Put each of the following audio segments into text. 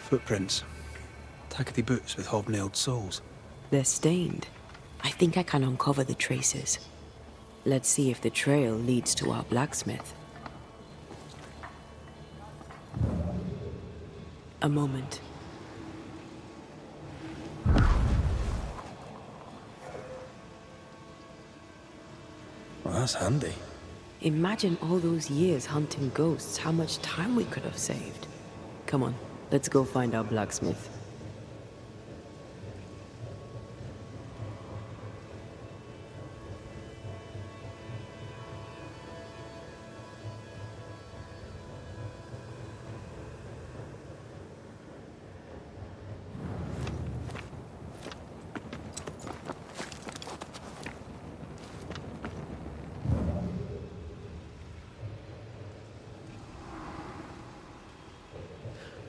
Footprints. Tackety boots with hobnailed soles. They're stained. I think I can uncover the traces. Let's see if the trail leads to our blacksmith. A moment. Well, that's handy. Imagine all those years hunting ghosts, how much time we could have saved. Come on, let's go find our blacksmith.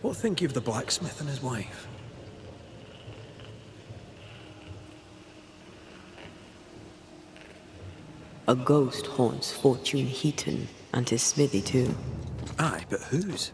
What think you of the blacksmith and his wife? A ghost haunts Fortune Heaton and his smithy too. Aye, but whose?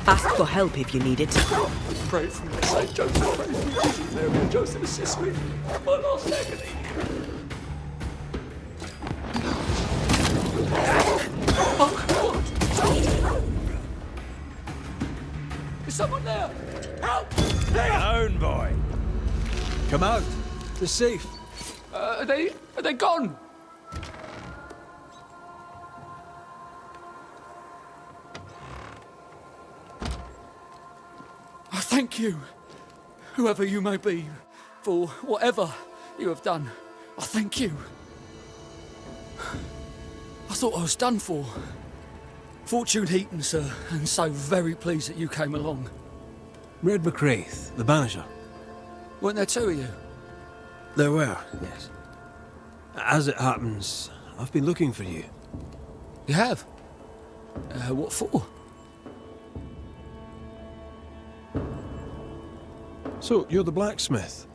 Ask for help if you need it. Pray for me, Saint Joseph, pray for me, Jesus, Mary, and Joseph, assist me. My last agony. Oh, God! Is someone there? Help! Down, boy. Come out. It's safe. Are they gone? I thank you, whoever you may be, for whatever you have done. I thank you. I thought I was done for. Fortune Heaton, sir, and so very pleased that you came along. Red McCraith, the Banisher. Weren't there two of you? There were, yes. As it happens, I've been looking for you. You have? What for? So, you're the blacksmith.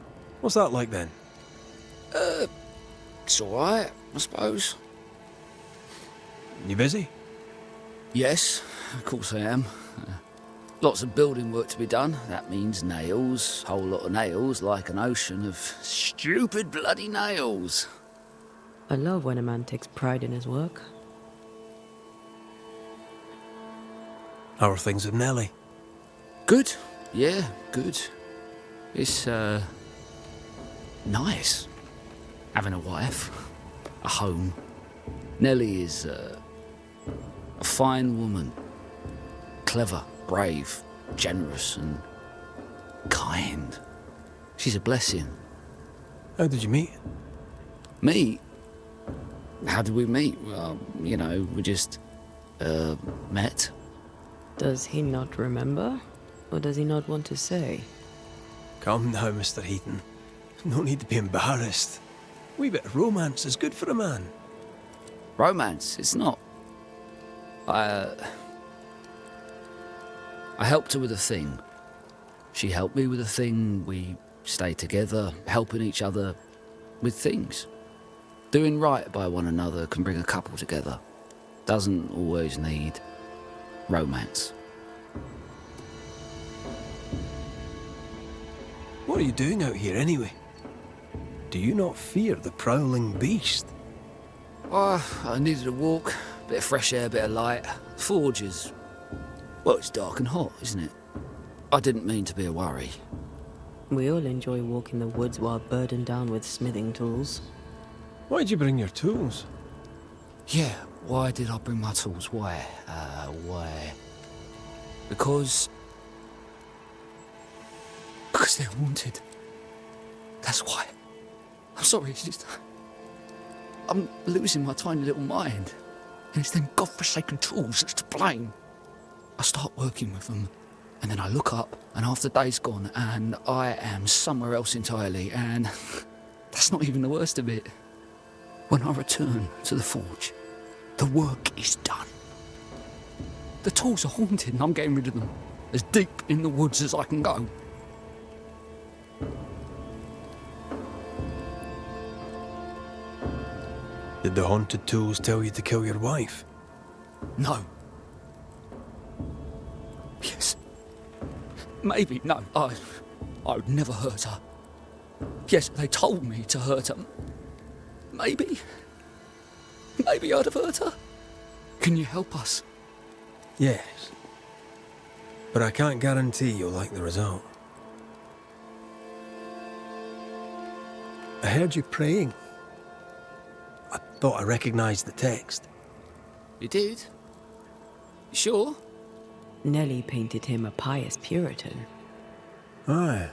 What's that like then? It's all right, I suppose. You busy? Yes, of course I am. Lots of building work to be done. That means nails, whole lot of nails, like an ocean of stupid bloody nails. I love when a man takes pride in his work. How are things with Nellie? Good, yeah, good. It's, nice. Having a wife, a home. Nellie is, a fine woman. Clever, brave, generous and kind. She's a blessing. How did you meet? Meet? How did we meet? Well, you know, we just, met. Does he not remember? Or does he not want to say? Come now, Mr. Heaton. No need to be embarrassed. A wee bit of romance is good for a man. Romance, it's not. I helped her with a thing. She helped me with a thing. We stayed together, helping each other with things. Doing right by one another can bring a couple together. Doesn't always need romance. What are you doing out here anyway? Do you not fear the prowling beast? Oh, I needed a walk, bit of fresh air, bit of light. Forge is Well, it's dark and hot, isn't it? I didn't mean to be a worry. We all enjoy walking the woods while burdened down with smithing tools. Why'd you bring your tools? Yeah, why did I bring my tools? Why? Because they're haunted. That's why. I'm sorry, it's just... I'm losing my tiny little mind. And it's them godforsaken tools that's to blame. I start working with them, and then I look up, and half the day's gone, and I am somewhere else entirely, and that's not even the worst of it. When I return to the forge, the work is done. The tools are haunted, and I'm getting rid of them. As deep in the woods as I can go. Did the haunted tools tell you to kill your wife? No. Yes. Maybe, no. I would never hurt her. Yes, they told me to hurt her. Maybe I'd have hurt her. Can you help us? Yes. But I can't guarantee you'll like the result. I heard you praying. I thought I recognized the text. You did? You sure? Nellie painted him a pious Puritan. Aye.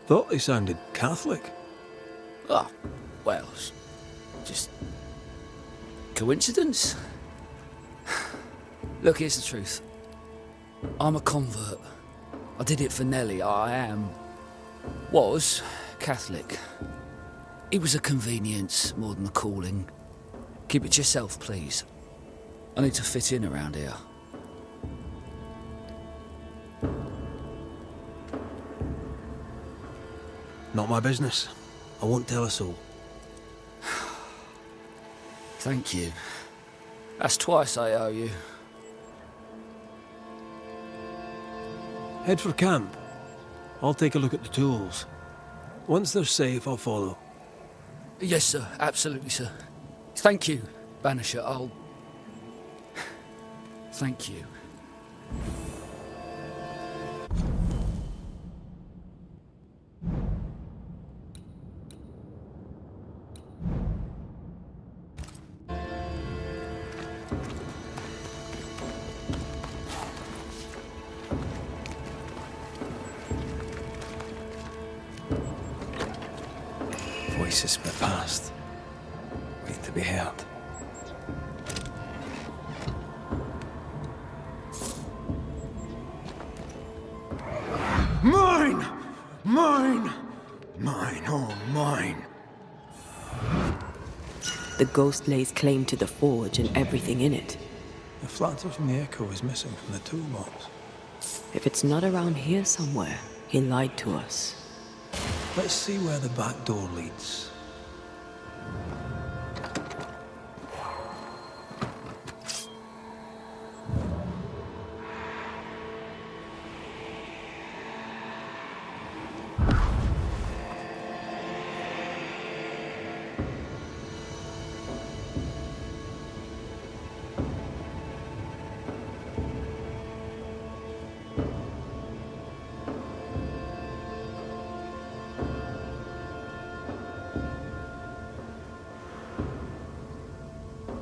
Thought they sounded Catholic. Oh, well, just coincidence? Look, here's the truth. I'm a convert. I did it for Nellie. Was Catholic. It was a convenience more than a calling. Keep it to yourself, please. I need to fit in around here. Not my business. I won't tell a soul. Thank you. That's twice I owe you. Head for camp. I'll take a look at the tools. Once they're safe, I'll follow. Yes, sir. Absolutely, sir. Thank you, Banisher. I'll... Thank you. Voices spit past. Wait to be heard. Mine! Mine! Mine, oh mine! The ghost lays claim to the forge and everything in it. The flatter from the echo is missing from the toolbox. If it's not around here somewhere, he lied to us. Let's see where the back door leads.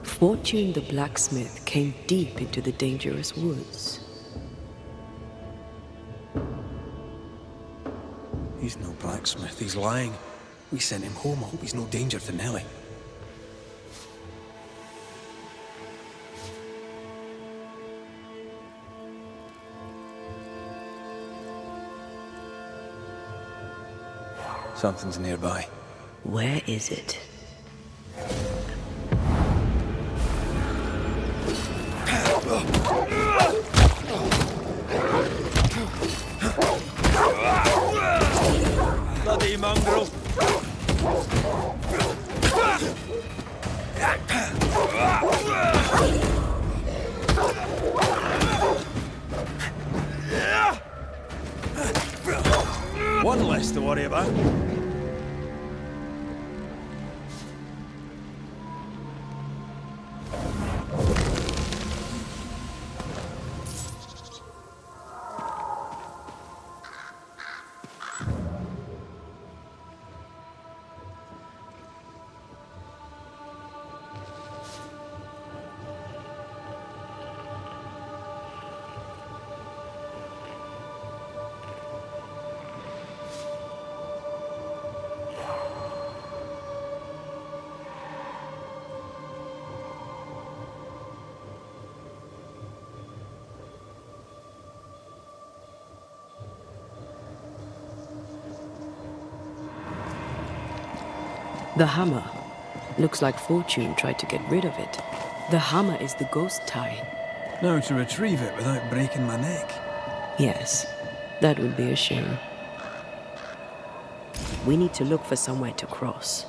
Fortune the blacksmith came deep into the dangerous woods. He's no blacksmith, he's lying. We sent him home, I hope he's no danger to Nellie. Something's nearby. Where is it? Bloody mongrel! One less to worry about. The hammer. Looks like Fortune tried to get rid of it. The hammer is the ghost tie. Now to retrieve it without breaking my neck. Yes, that would be a shame. We need to look for somewhere to cross.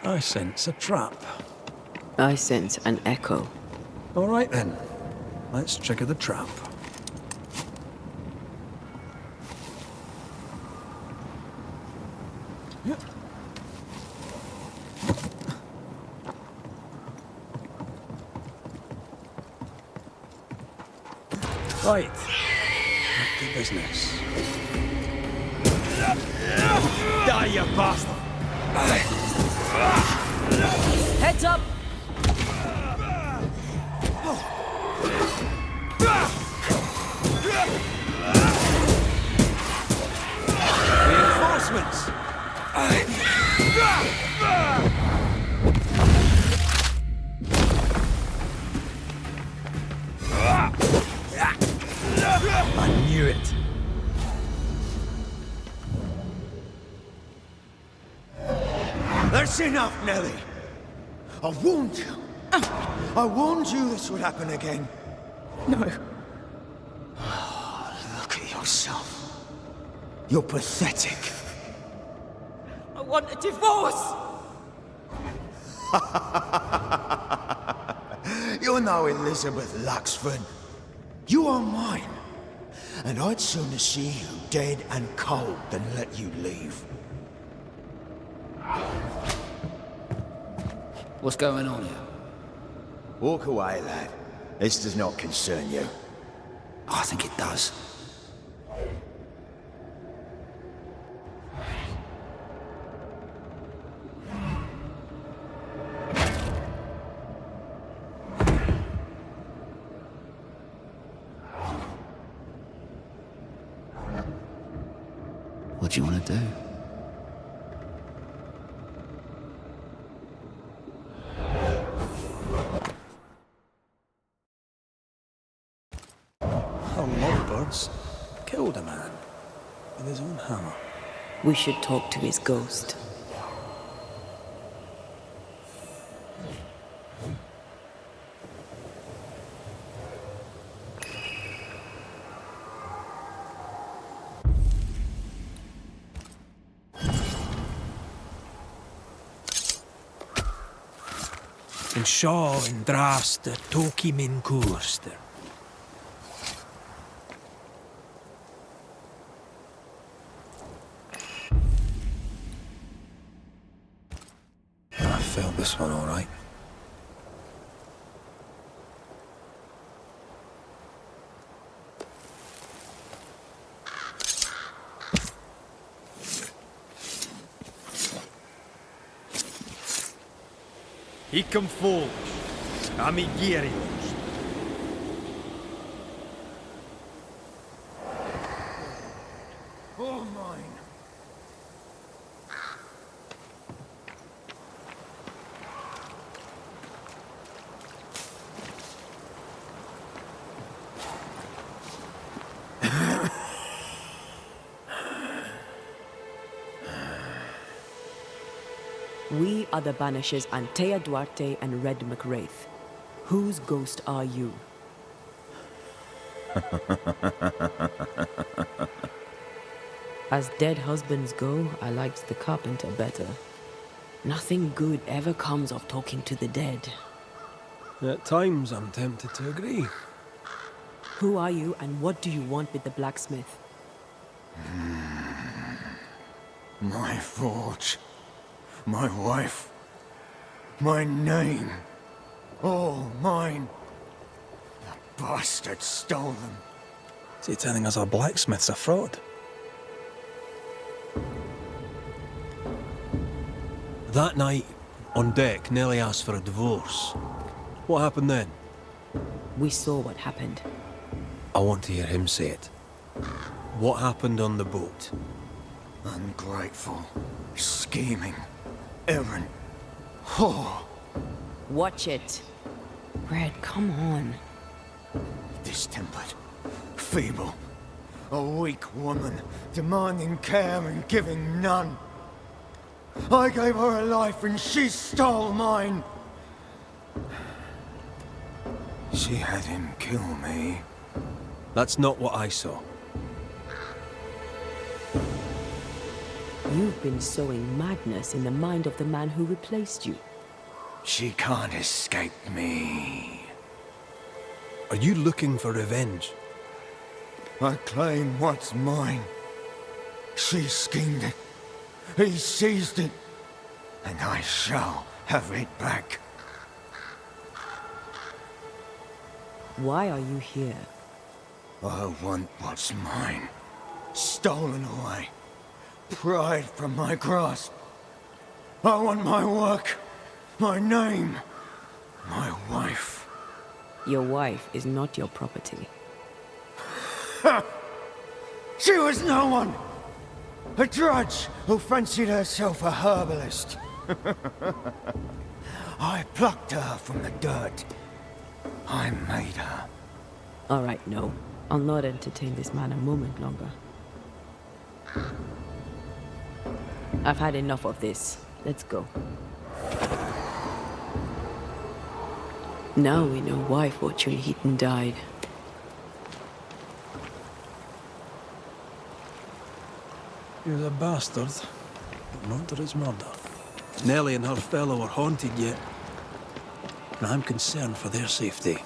I sense a trap. I sense an echo. All right then, let's trigger the trap. Right, back to business. Die, you bastard! Heads up! Reinforcements! I knew it. That's enough, Nelly. I warned you. I warned you this would happen again. No. Look at yourself. You're pathetic. I want a divorce! You're no Elizabeth Luxford. You are mine. And I'd sooner see you dead and cold than let you leave. What's going on here? Walk away, lad. This does not concern you. I think it does. What do you want to do? A lovebirds killed a man with his own hammer. We should talk to his ghost. En Shaw en draste toki min koerster. I felt this one all right. Hicum fol, amigirios. All mine. We are the Banishers Antea Duarte and Red McWraith. Whose ghost are you? As dead husbands go, I liked the carpenter better. Nothing good ever comes of talking to the dead. At times, I'm tempted to agree. Who are you and what do you want with the blacksmith? My forge. My wife. My name. All mine. The bastard stole them. Is he telling us our blacksmith's a fraud? That night, on deck, Nellie asked for a divorce. What happened then? We saw what happened. I want to hear him say it. What happened on the boat? Ungrateful. Scheming. Errant. Whore. Watch it. Red, come on. Distempered. Feeble. A weak woman, demanding care and giving none. I gave her a life and she stole mine. She had him kill me. That's not what I saw. You've been sowing madness in the mind of the man who replaced you. She can't escape me. Are you looking for revenge? I claim what's mine. She schemed it. He seized it. And I shall have it back. Why are you here? I want what's mine. Stolen away. Pried from my grasp. I want my work. My name. My wife. Your wife is not your property. She was no one! A drudge who fancied herself a herbalist. I plucked her from the dirt. I made her. All right, no. I'll not entertain this man a moment longer. I've had enough of this. Let's go. Now we know why Fortune Heaton died. He was a bastard, but not to his murder. Nellie and her fellow are haunted yet, and I'm concerned for their safety.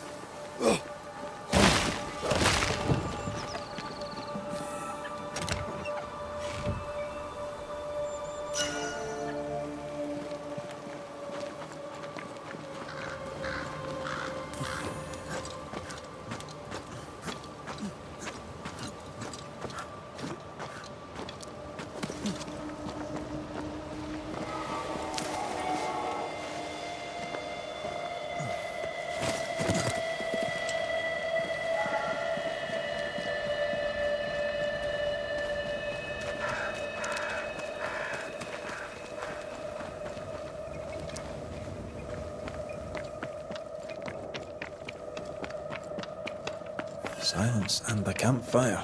Silence and the campfire.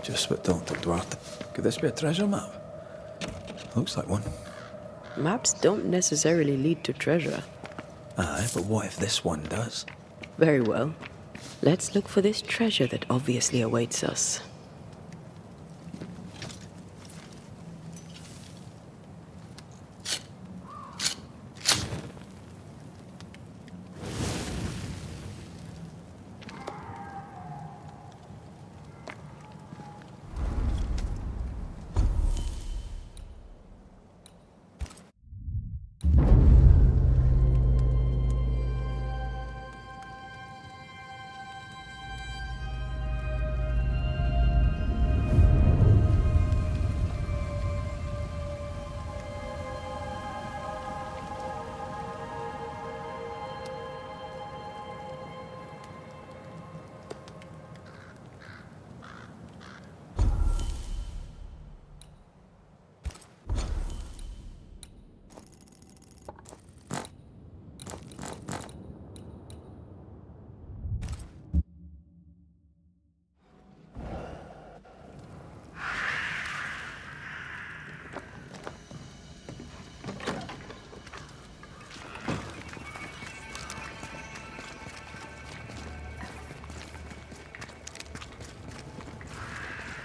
Just what Dr. Duarte. Could this be a treasure map? Looks like one. Maps don't necessarily lead to treasure. Aye, but what if this one does? Very well. Let's look for this treasure that obviously awaits us.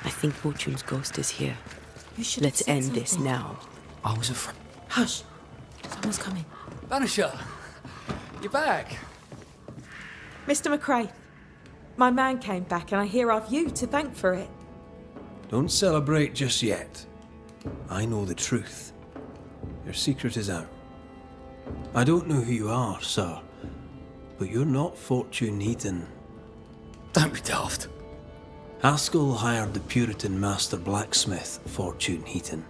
I think Fortune's ghost is here. You should Let's have said end this something. now. I was afraid. Hush. Someone's coming. Banisher! You're back! Mr. McRae, my man came back and I hear I've you to thank for it. Don't celebrate just yet. I know the truth. Your secret is out. I don't know who you are, sir, but you're not Fortune Heaton. Don't be daft. Haskell hired the Puritan master blacksmith, Fortune Heaton.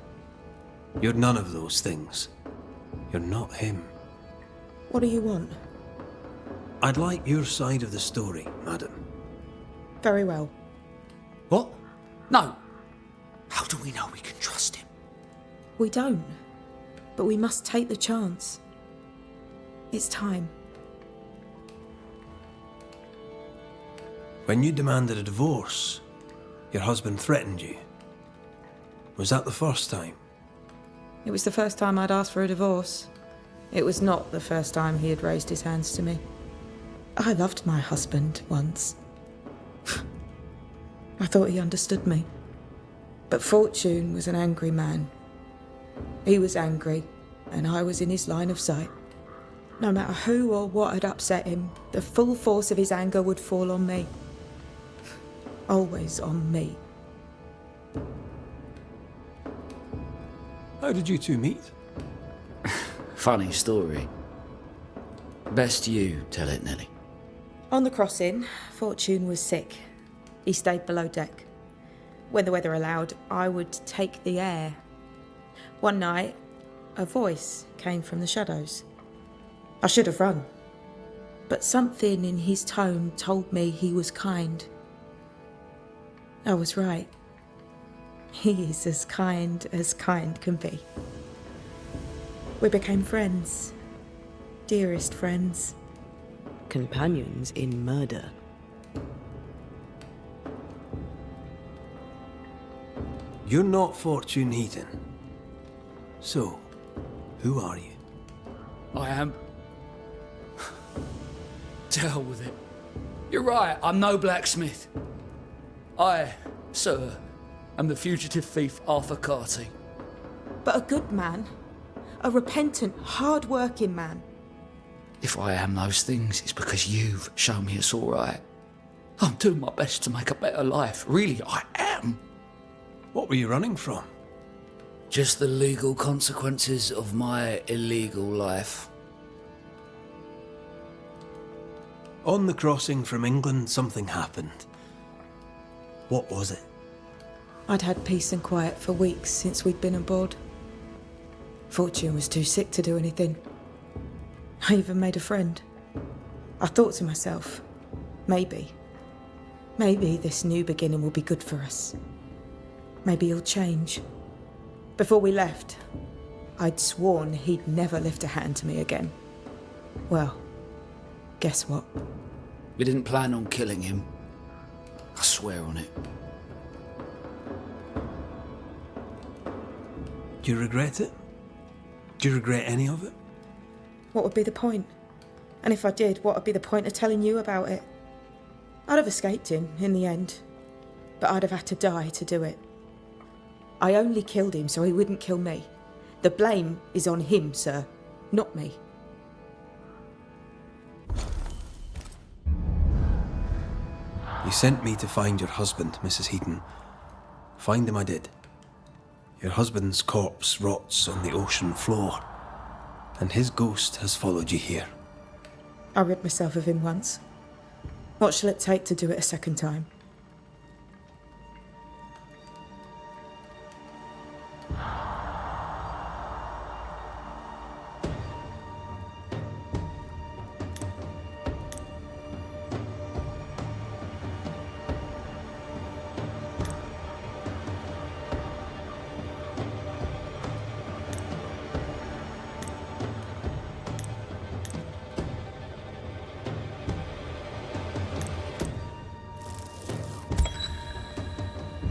You're none of those things. You're not him. What do you want? I'd like your side of the story, madam. Very well. What? No. How do we know we can trust him? We don't. But we must take the chance. It's time. When you demanded a divorce, your husband threatened you. Was that the first time? It was the first time I'd asked for a divorce. It was not the first time he had raised his hands to me. I loved my husband once. I thought he understood me. But Fortune was an angry man. He was angry, and I was in his line of sight. No matter who or what had upset him, the full force of his anger would fall on me. Always on me. How did you two meet? Funny story. Best you tell it, Nelly. On the crossing, Fortune was sick. He stayed below deck. When the weather allowed, I would take the air. One night, a voice came from the shadows. I should have run, but something in his tone told me he was kind. I was right. He is as kind can be. We became friends. Dearest friends. Companions in murder. You're not Fortune Heaton. So, who are you? I am. To hell with it. You're right, I'm no blacksmith. I, sir, am the fugitive thief Arthur Carty. But a good man. A repentant, hard-working man. If I am those things, it's because you've shown me it's all right. I'm doing my best to make a better life. Really, I am. What were you running from? Just the legal consequences of my illegal life. On the crossing from England, something happened. What was it? I'd had peace and quiet for weeks since we'd been aboard. Fortune was too sick to do anything. I even made a friend. I thought to myself, maybe this new beginning will be good for us. Maybe he'll change. Before we left, I'd sworn he'd never lift a hand to me again. Well, guess what? We didn't plan on killing him. I swear on it. Do you regret it? Do you regret any of it? What would be the point? And if I did, what would be the point of telling you about it? I'd have escaped him in the end, but I'd have had to die to do it. I only killed him so he wouldn't kill me. The blame is on him, sir, not me. You sent me to find your husband, Mrs. Heaton. Find him I did. Your husband's corpse rots on the ocean floor, and his ghost has followed you here. I rid myself of him once. What shall it take to do it a second time?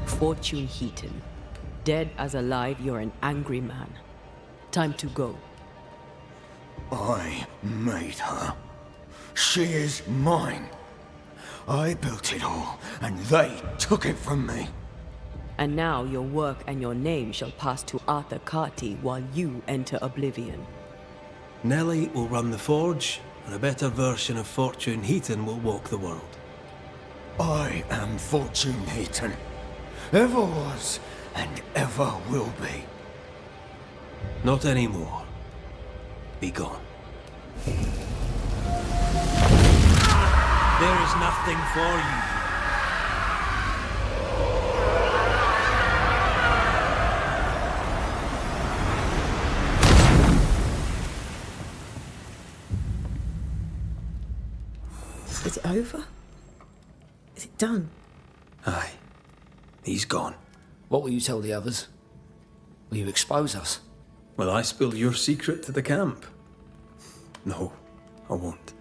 Fortune Heaton. Dead as alive, you're an angry man. Time to go. I made her. She is mine. I built it all, and they took it from me. And now your work and your name shall pass to Arthur Carty while you enter oblivion. Nellie will run the forge, and a better version of Fortune Heaton will walk the world. I am Fortune Heaton. Ever was, and ever will be. Not anymore. Be gone. There is nothing for you. Is it over? Is it done? Aye. He's gone. What will you tell the others? Will you expose us? Will I spill your secret to the camp? No, I won't.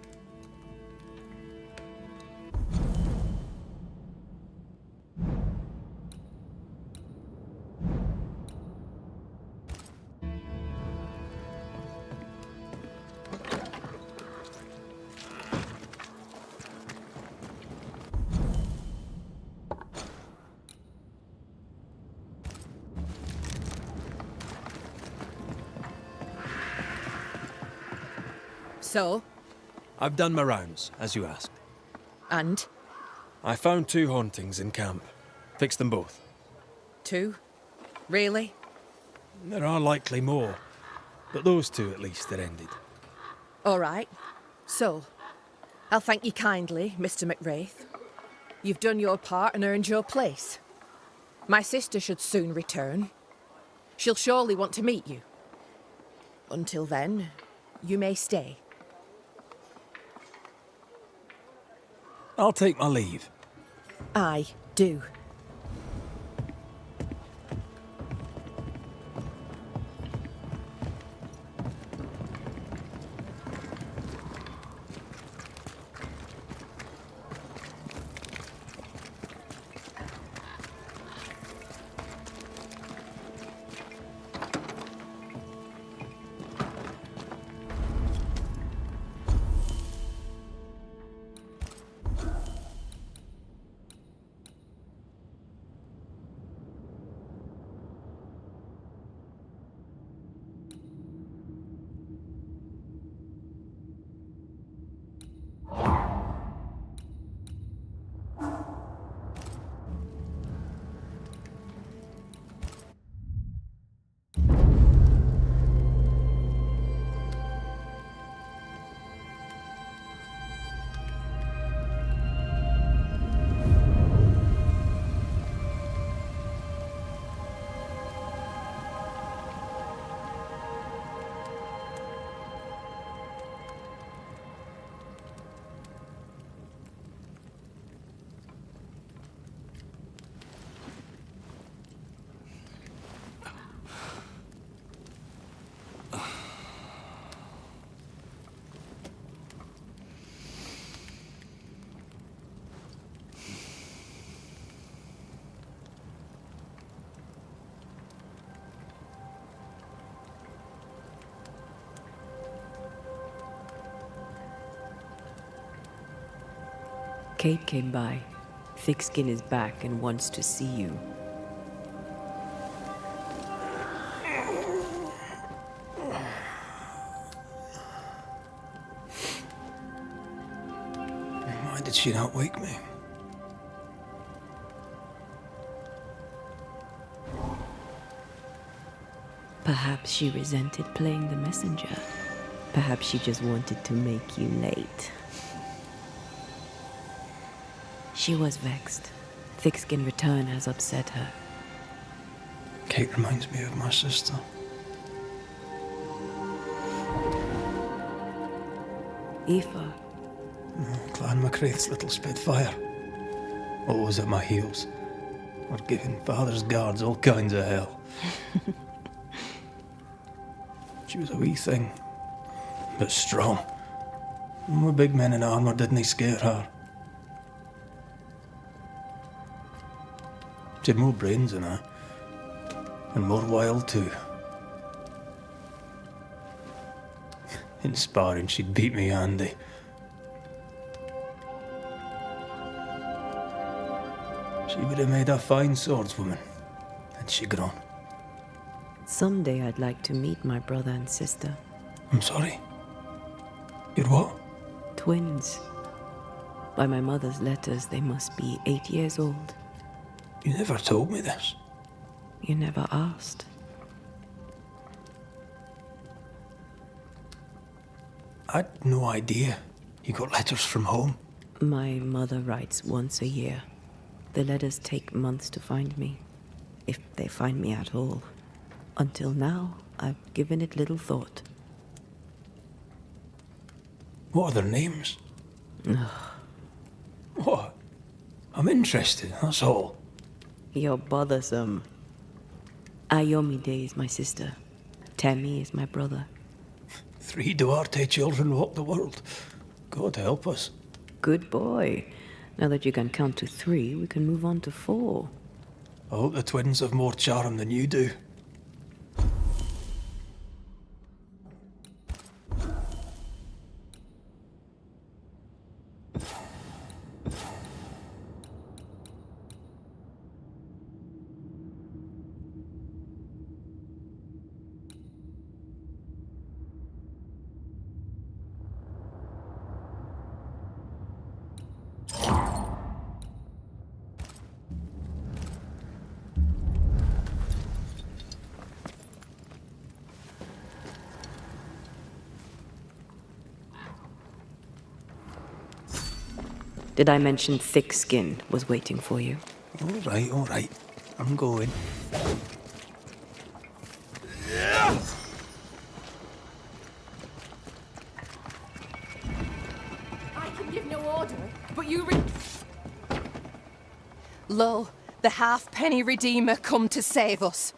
So, I've done my rounds, as you asked. and? I found 2 hauntings in camp. Fixed them both. 2? Really? There are likely more, but those 2 at least are ended. All right. So, I'll thank you kindly, Mr. McWraith. You've done your part and earned your place. My sister should soon return. She'll surely want to meet you. Until then, you may stay. I'll take my leave. I do. Kate came by. Thickskin is back and wants to see you. Why did she not wake me? Perhaps she resented playing the messenger. Perhaps she just wanted to make you late. She was vexed. Thickskin return has upset her. Kate reminds me of my sister. Aoife, Clan McCraith's little spitfire. Always at my heels. Or giving father's guards all kinds of hell. She was a wee thing, but strong. And the big men in armour didn't scare her. She had more brains than I, and more wild too. In sparring, she'd beat me handy. She would have made a fine swordswoman, had she grown. someday I'd like to meet my brother and sister. I'm sorry. You're what? Twins. By my mother's letters, they must be 8 years old. You never told me this. You never asked. I'd no idea you got letters from home. My mother writes once a year. The letters take months to find me, if they find me at all. Until now, I've given it little thought. What are their names? What? I'm interested, that's all. You're bothersome. Ayomide is my sister. Temi is my brother. 3 Duarte children walk the world. God help us. Good boy. Now that you can count to 3, we can move on to 4. I hope the twins have more charm than you do. Did I mention thick skin was waiting for you? All right. I'm going. I can give no order, but you Lo, the halfpenny Redeemer come to save us.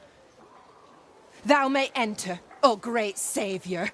Thou may enter, O great Saviour.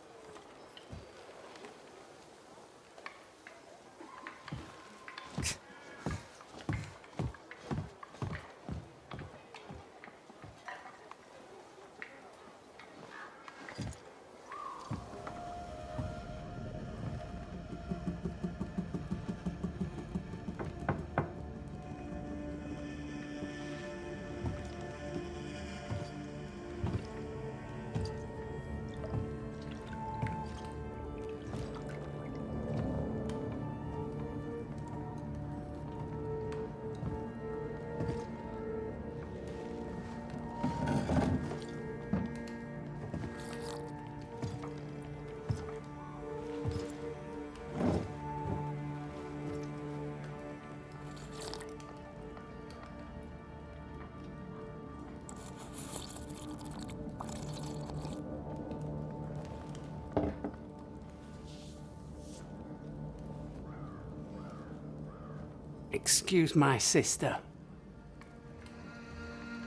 Excuse my sister.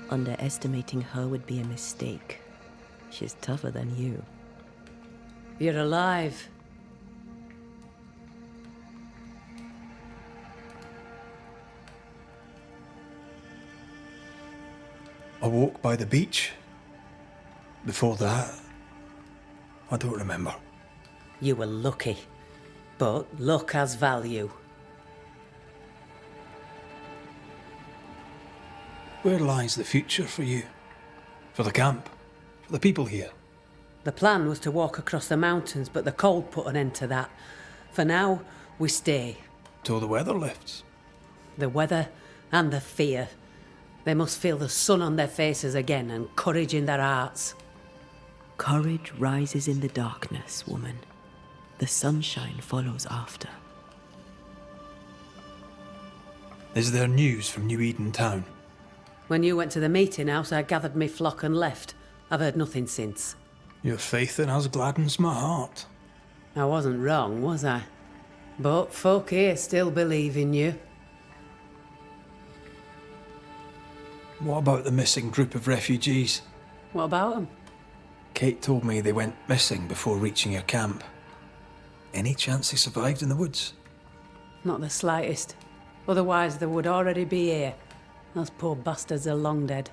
Underestimating her would be a mistake. She's tougher than you. You're alive. I walked by the beach. Before that, I don't remember. You were lucky. But luck has value. Where lies the future for you? For the camp? For the people here? The plan was to walk across the mountains, but the cold put an end to that. For now, we stay. Till the weather lifts. The weather and the fear. They must feel the sun on their faces again and courage in their hearts. Courage rises in the darkness, woman. The sunshine follows after. Is there news from New Eden town? When you went to the meeting house, I gathered me flock and left. I've heard nothing since. Your faith in us gladdens my heart. I wasn't wrong, was I? But folk here still believe in you. What about the missing group of refugees? What about them? Kate told me they went missing before reaching your camp. Any chance they survived in the woods? Not the slightest. Otherwise, they would already be here. Those poor bastards are long dead.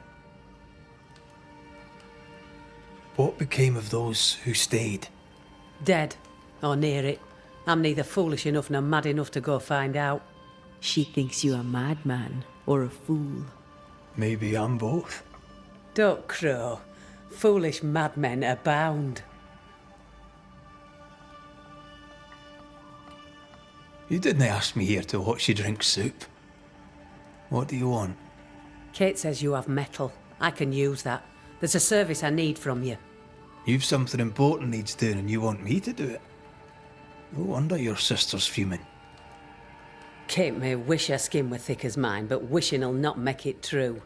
What became of those who stayed? Dead, or near it. I'm neither foolish enough nor mad enough to go find out. She thinks you a madman or a fool. Maybe I'm both. Don't crow. Foolish madmen abound. You didn't ask me here to watch you drink soup. What do you want? Kate says you have metal. I can use that. There's a service I need from you. You've something important needs doing and you want me to do it. No wonder your sister's fuming. Kate may wish her skin were thick as mine, but wishing'll not make it true.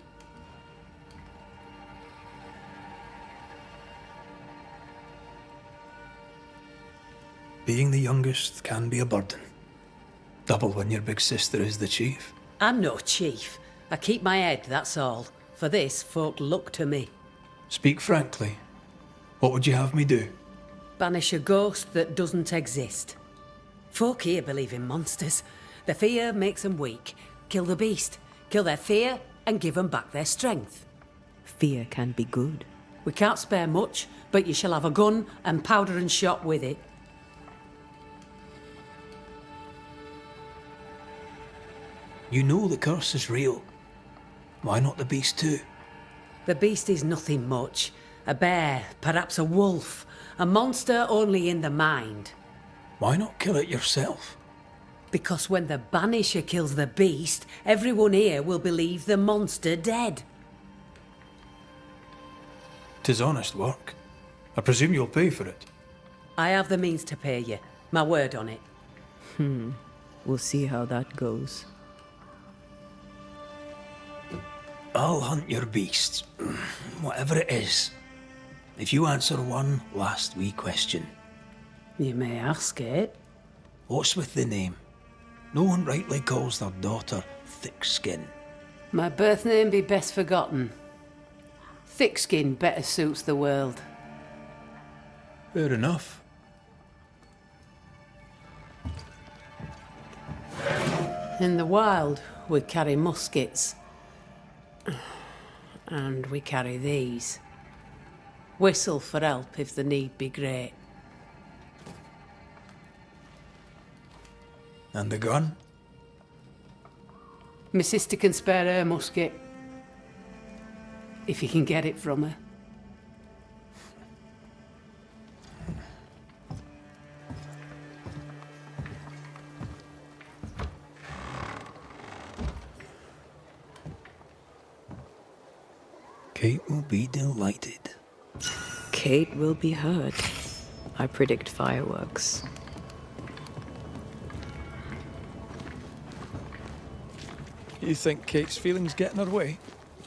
Being the youngest can be a burden. Double when your big sister is the chief. I'm no chief. I keep my head, that's all. For this, folk look to me. Speak frankly. What would you have me do? Banish a ghost that doesn't exist. Folk here believe in monsters. Their fear makes them weak. Kill the beast. Kill their fear and give them back their strength. Fear can be good. We can't spare much, but you shall have a gun and powder and shot with it. You know the curse is real. Why not the beast too? The beast is nothing much. A bear, perhaps a wolf. A monster only in the mind. Why not kill it yourself? Because when the Banisher kills the beast, everyone here will believe the monster dead. 'Tis honest work. I presume you'll pay for it. I have the means to pay you. My word on it. We'll see how that goes. I'll hunt your beast, whatever it is, if you answer one last wee question. You may ask it. What's with the name? No one rightly calls their daughter Thick Skin. My birth name be best forgotten. Thick skin better suits the world. Fair enough. In the wild, we carry muskets. And we carry these. Whistle for help if the need be great. And the gun? My sister can spare her musket. If you can get it from her. Kate will be delighted. Kate will be hurt. I predict fireworks. You think Kate's feelings get in her way?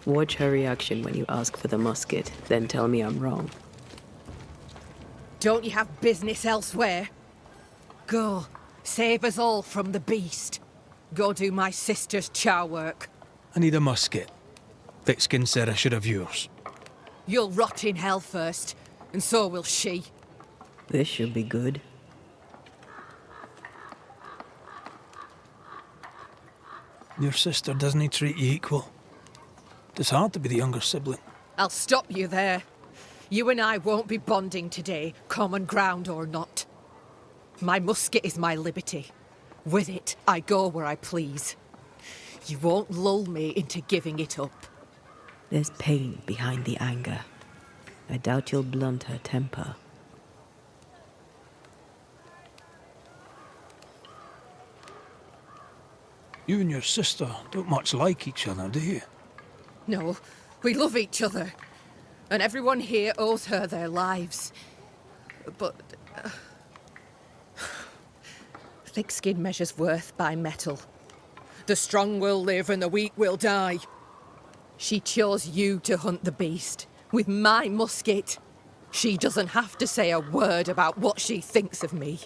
Watch her reaction when you ask for the musket, then tell me I'm wrong. Don't you have business elsewhere? Go, save us all from the beast. Go do my sister's chow work. I need a musket. Thickskin said I should have yours. You'll rot in hell first, and so will she. This should be good. Your sister doesn't treat you equal. It's hard to be the younger sibling. I'll stop you there. You and I won't be bonding today, common ground or not. My musket is my liberty. With it, I go where I please. You won't lull me into giving it up. There's pain behind the anger. I doubt you'll blunt her temper. You and your sister don't much like each other, do you? No, we love each other. And everyone here owes her their lives. But... thick skin measures worth by metal. The strong will live and the weak will die. She chose you to hunt the beast, with my musket. She doesn't have to say a word about what she thinks of me.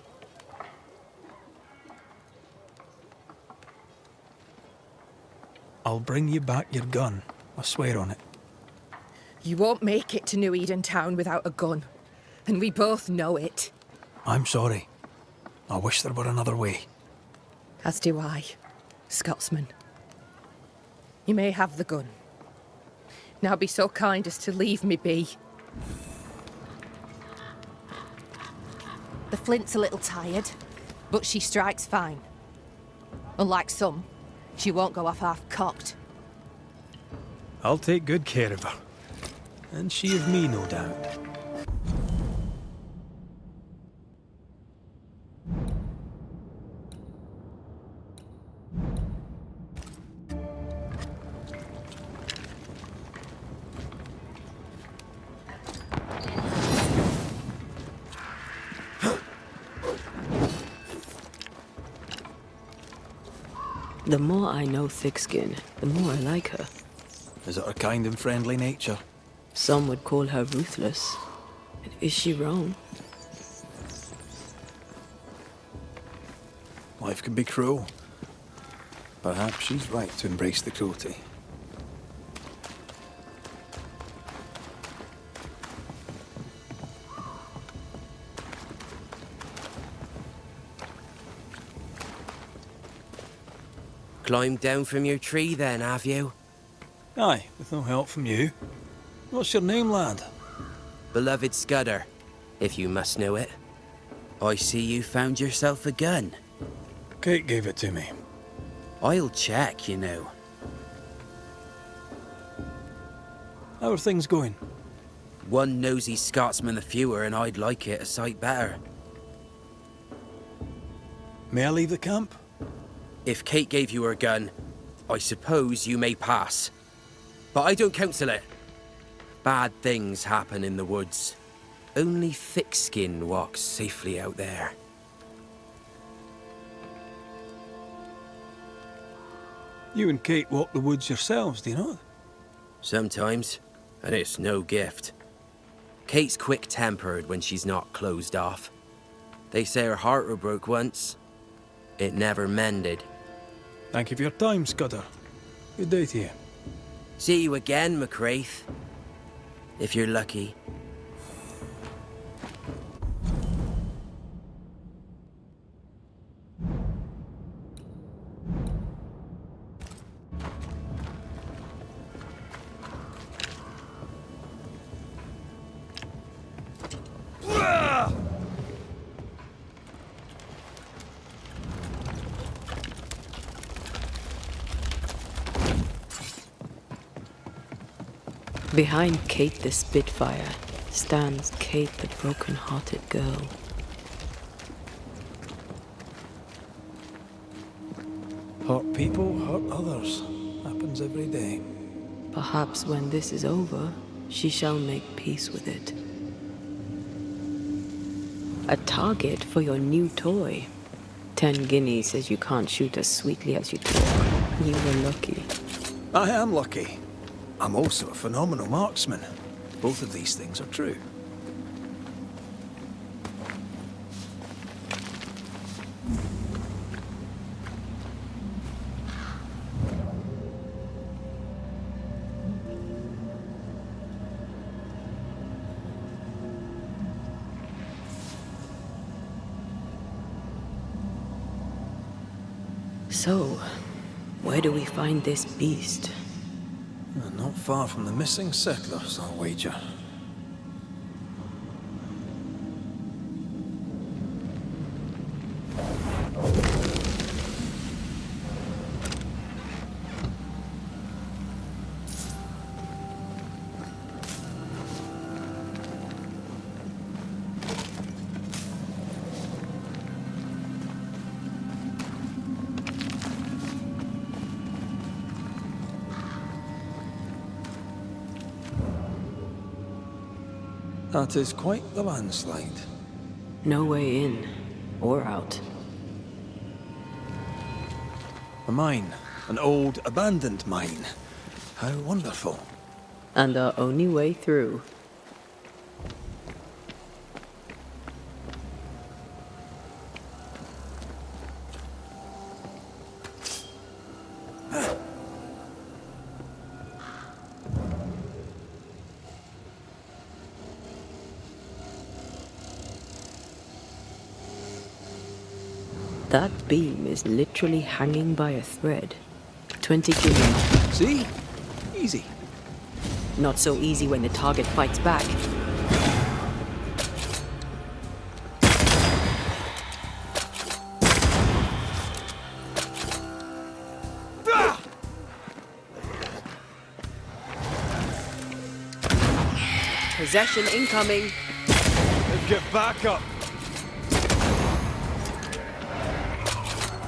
I'll bring you back your gun. I swear on it. You won't make it to New Eden Town without a gun. And we both know it. I'm sorry. I wish there were another way. As do I, Scotsman. You may have the gun. Now be so kind as to leave me be. The flint's a little tired, but she strikes fine. Unlike some, she won't go off half-cocked. I'll take good care of her. And she of me, no doubt. The more I know Thickskin, the more I like her. Is it her kind and friendly nature? Some would call her ruthless. And is she wrong? Life can be cruel. Perhaps she's right to embrace the cruelty. Climbed down from your tree then, have you? Aye, with no help from you. What's your name, lad? Beloved Scudder, if you must know it. I see you found yourself a gun. Kate gave it to me. I'll check, you know. How are things going? One nosy Scotsman the fewer, and I'd like it a sight better. May I leave the camp? If Kate gave you her gun, I suppose you may pass. But I don't counsel it. Bad things happen in the woods. Only Thickskin walks safely out there. You and Kate walk the woods yourselves, do you not? Sometimes, and it's no gift. Kate's quick-tempered when she's not closed off. They say her heart were broke once. It never mended. Thank you for your time, Scudder. Good day to you. See you again, McWraith. If you're lucky. Behind Kate the Spitfire stands Kate the broken-hearted girl. Hurt people, hurt others. Happens every day. Perhaps when this is over, she shall make peace with it. A target for your new toy. 10 guineas says you can't shoot as sweetly as you talk. You were lucky. I am lucky. I'm also a phenomenal marksman. Both of these things are true. So, where do we find this beast? Not far from the missing settlers, I'll wager. That is quite the landslide. No way in or out. A mine. An old, abandoned mine. How wonderful. And our only way through. That beam is literally hanging by a thread. 20 guineas. See? Easy. Not so easy when the target fights back. Possession incoming. Let's get back up.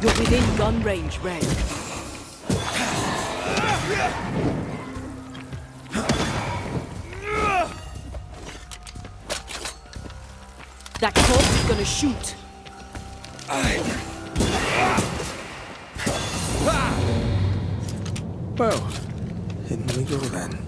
You're within gun range, Red. That corpse is gonna shoot. Well, in we go then.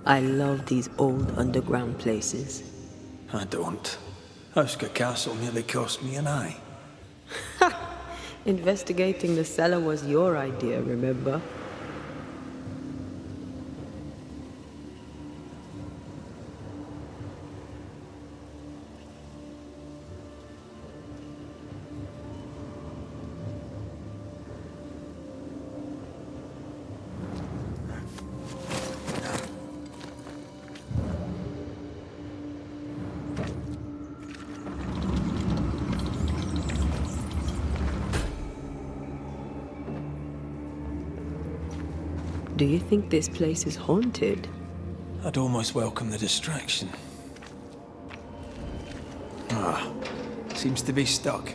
I love these old underground places. I don't. Oscar Castle nearly cost me an eye. Investigating the cellar was your idea, remember? Do you think this place is haunted? I'd almost welcome the distraction. Ah, seems to be stuck.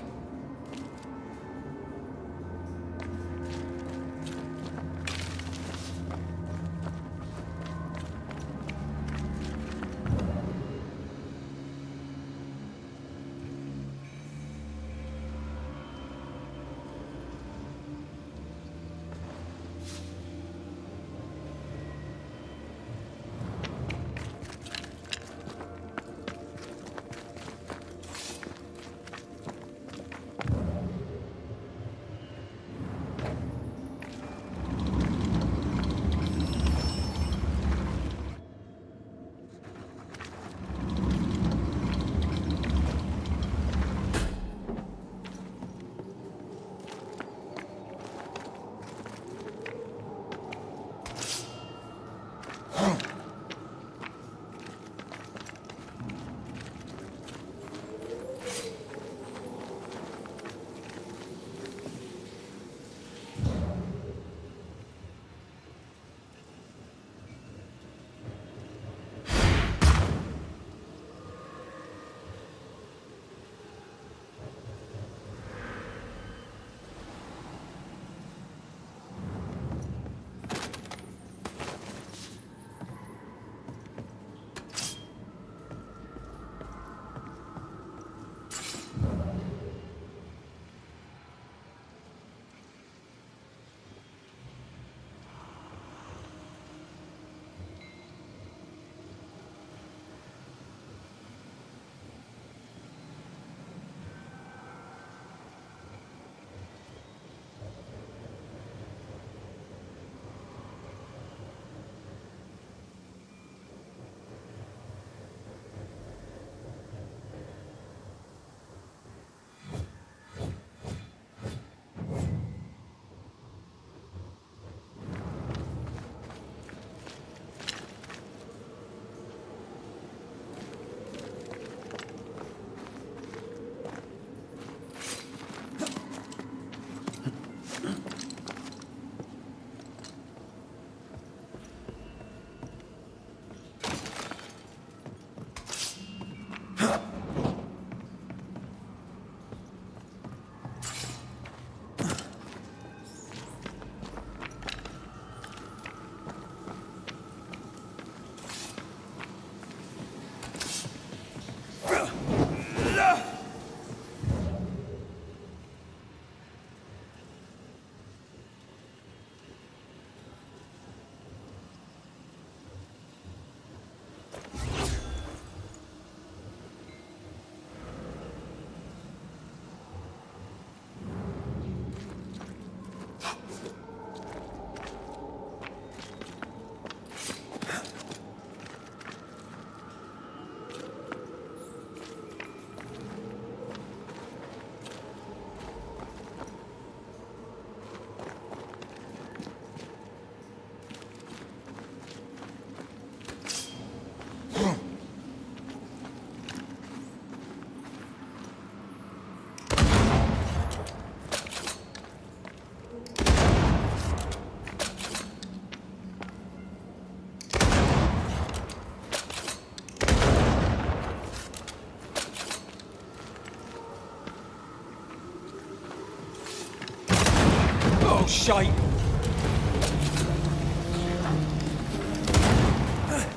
shite!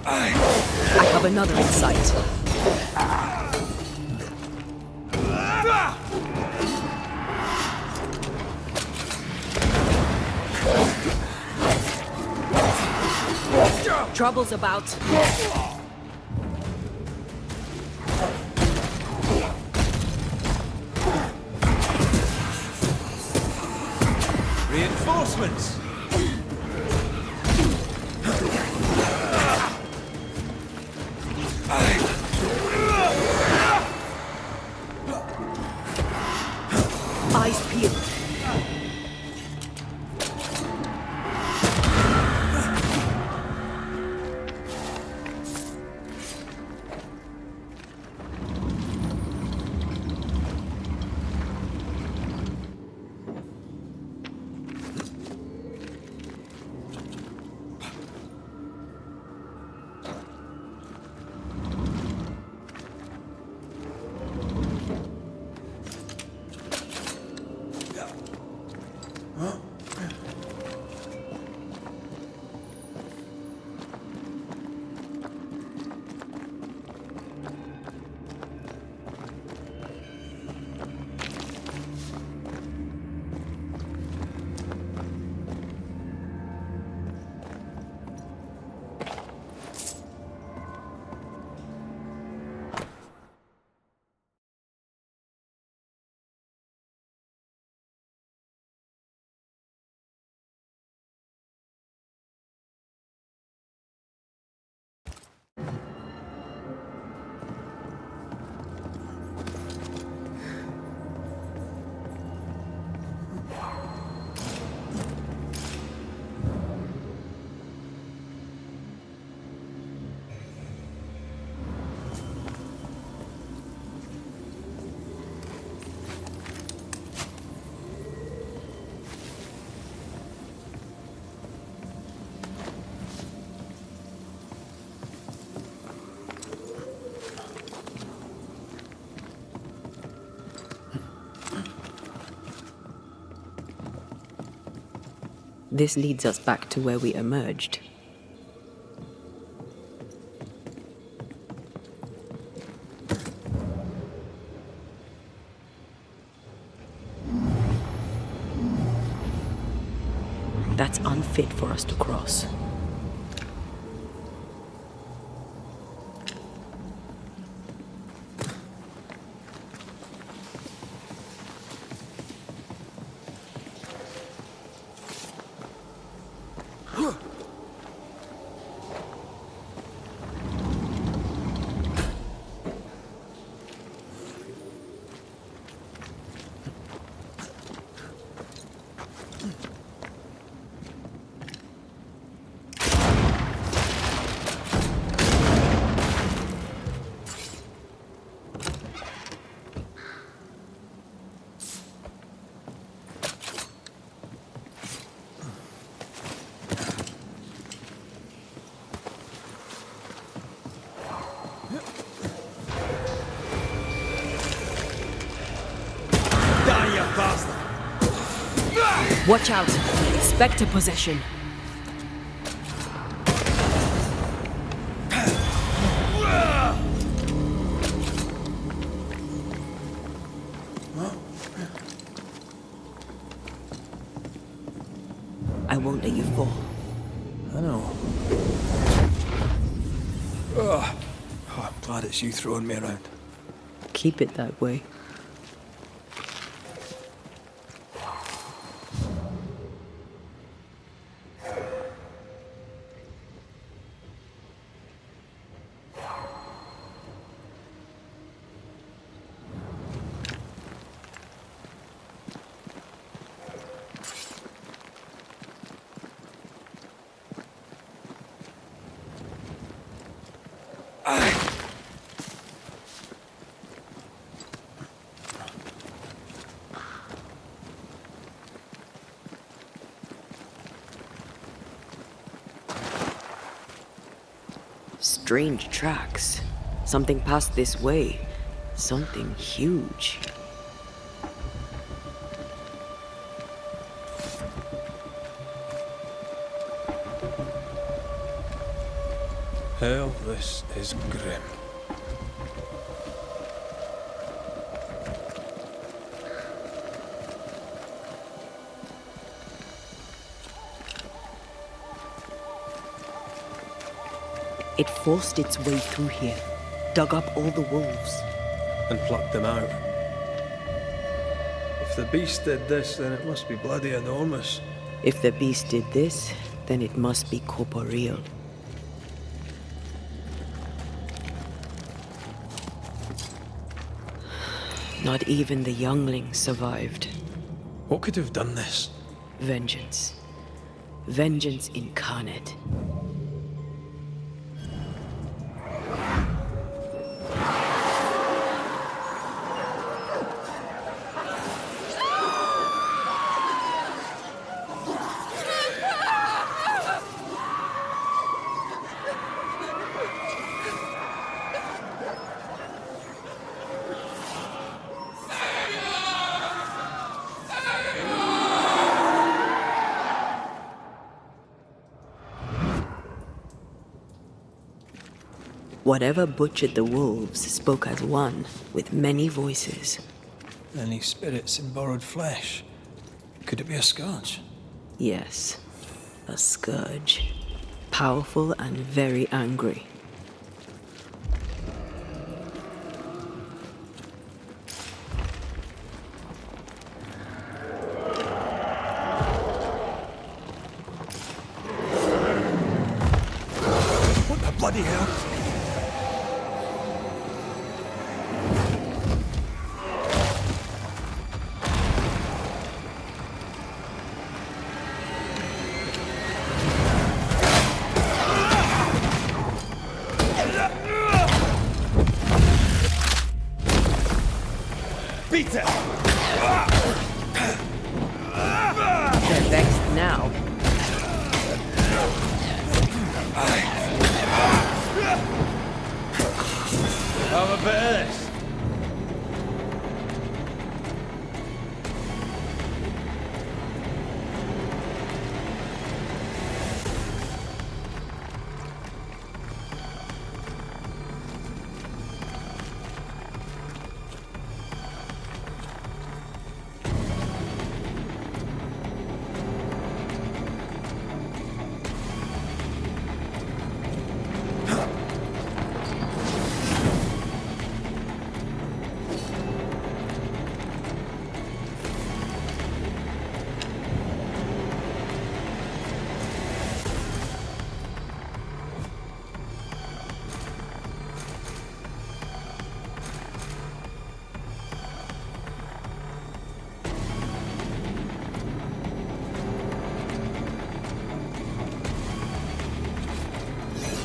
I have another in sight. Trouble's about. Reinforcements! Eyes peeled. This leads us back to where we emerged. That's unfit for us to cross. Watch out! Spectre possession. I won't let you fall. I know. Oh, I'm glad it's you throwing me around. Keep it that way. Strange tracks. Something passed this way. Something huge. hell, this is grim. It forced its way through here, dug up all the wolves. And plucked them out. If the beast did this, then it must be bloody enormous. If the beast did this, then it must be corporeal. Not even the youngling survived. What could have done this? Vengeance. Vengeance incarnate. Whatever butchered the wolves spoke as one, with many voices. Any spirits in borrowed flesh? Could it be a scourge? Yes, a scourge. Powerful and very angry. What the bloody hell? They're vexed now. Have a bit of this.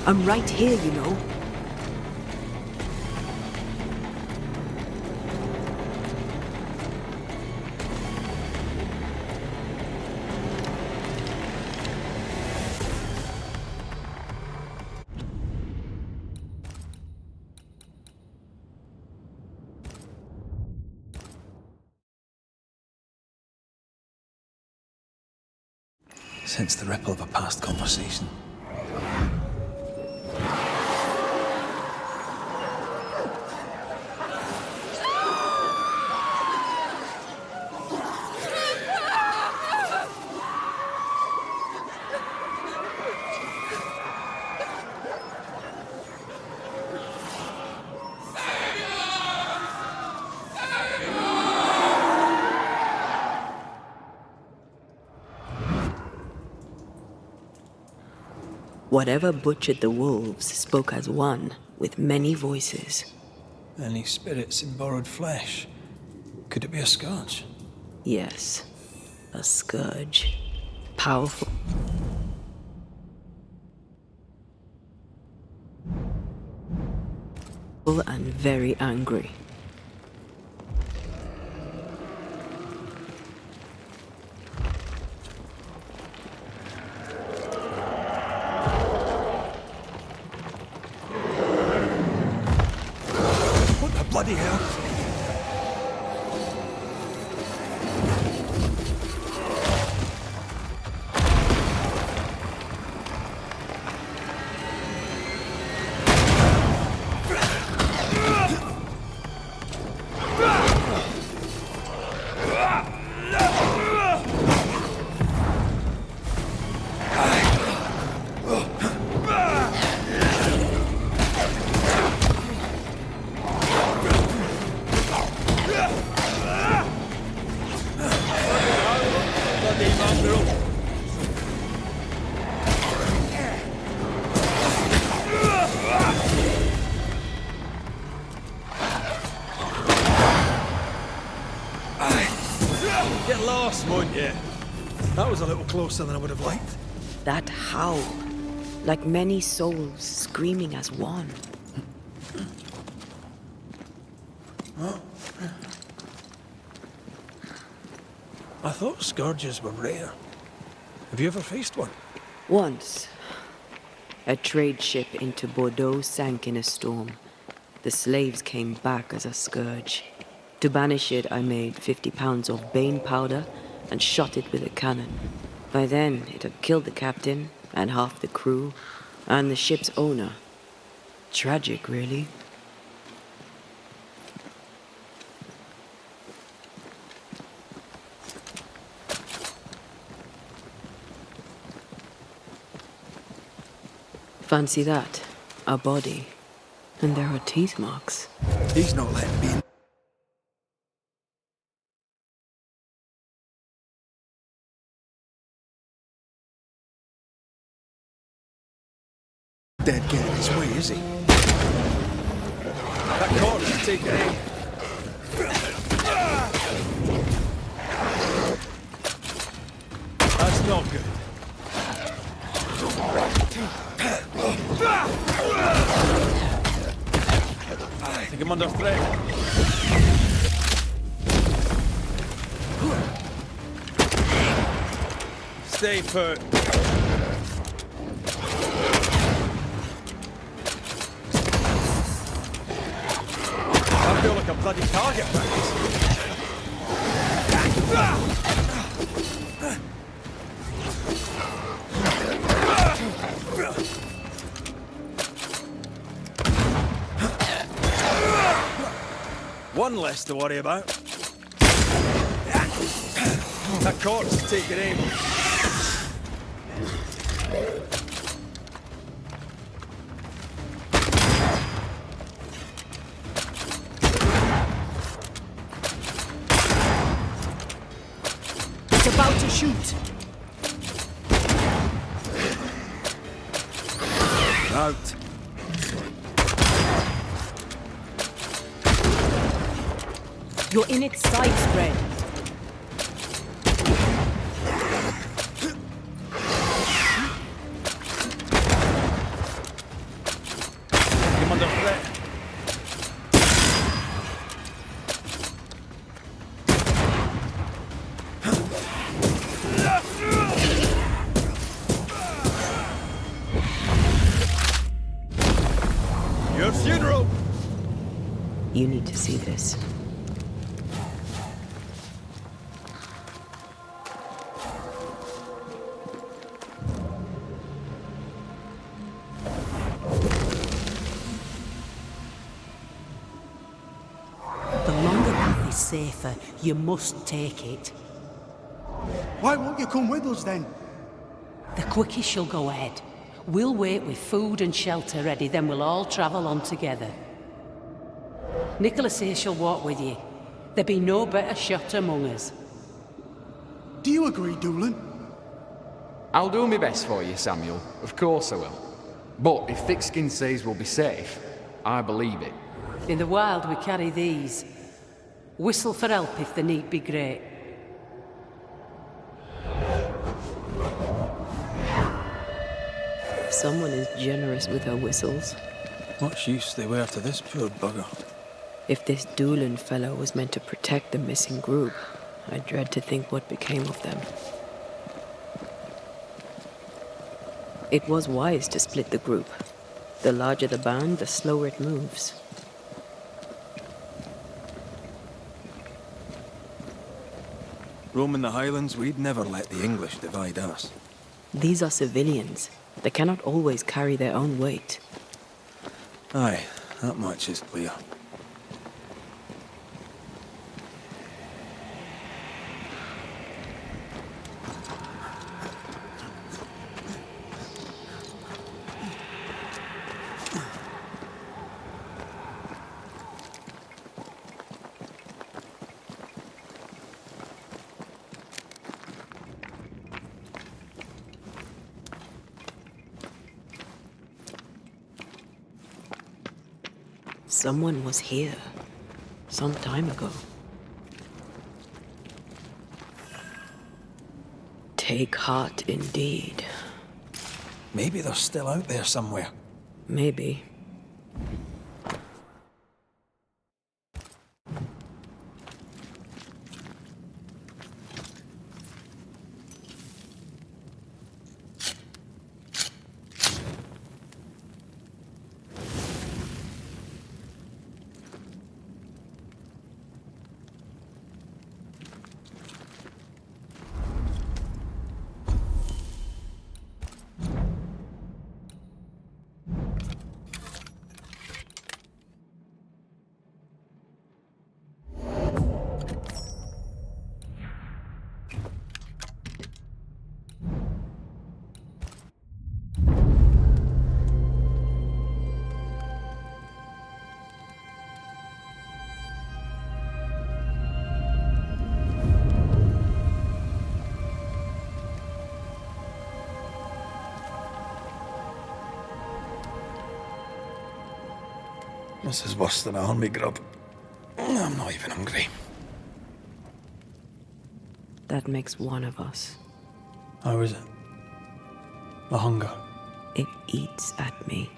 I'm right here, you know. Sense the ripple of a past conversation. Whatever butchered the wolves spoke as one, with many voices. Any spirits in borrowed flesh? Could it be a scourge? Yes, a scourge. Powerful. And very angry. What the bloody hell? won't you? That was a little closer than I would have liked. That howl, like many souls screaming as one. I thought scourges were rare. Have you ever faced one? Once, a trade ship into Bordeaux sank in a storm. The slaves came back as a scourge. To banish it, I made 50 pounds of bane powder and shot it with a cannon. By then, it had killed the captain and half the crew and the ship's owner. Tragic, really. Fancy that. A body. And there are teeth marks. He's not letting me in. Dead getting his way, is he? That corpse is taking aim. That's not good. I think I'm under threat. Stay put. I feel like a bloody target practice. One less to worry about. That corpse is taking aim. It's about to shoot. Out. You're in its sights, Red. I'm under threat. Your funeral! You need to see this. The longer path is safer. You must take it. Why won't you come with us then? The quickest you'll go ahead. We'll wait with food and shelter ready, then we'll all travel on together. Nicholas here shall walk with you. There be no better shot among us. Do you agree, Doolin? I'll do my best for you, Samuel. Of course I will. But if Thickskin says we'll be safe, I believe it. In the wild we carry these. Whistle for help if the need be great. Someone is generous with her whistles. Much use they were to this poor bugger. If this Doolin fellow was meant to protect the missing group, I dread to think what became of them. It was wise to split the group. The larger the band, the slower it moves. Roaming the Highlands, we'd never let the English divide us. These are civilians. They cannot always carry their own weight. Aye, that much is clear. Someone was here. Some time ago. Take heart indeed. Maybe they're still out there somewhere. Maybe. This is worse than a army grub. I'm not even hungry. That makes one of us. How is it? The hunger? It eats at me.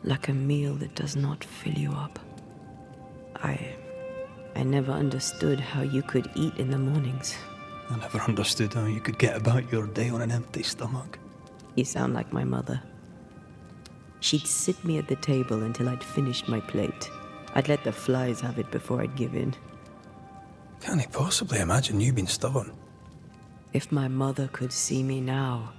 Like a meal that does not fill you up. I never understood how you could eat in the mornings. I never understood how you could get about your day on an empty stomach. You sound like my mother. She'd sit me at the table until I'd finished my plate. I'd let the flies have it before I'd give in. Can't possibly imagine you being stubborn. If my mother could see me now,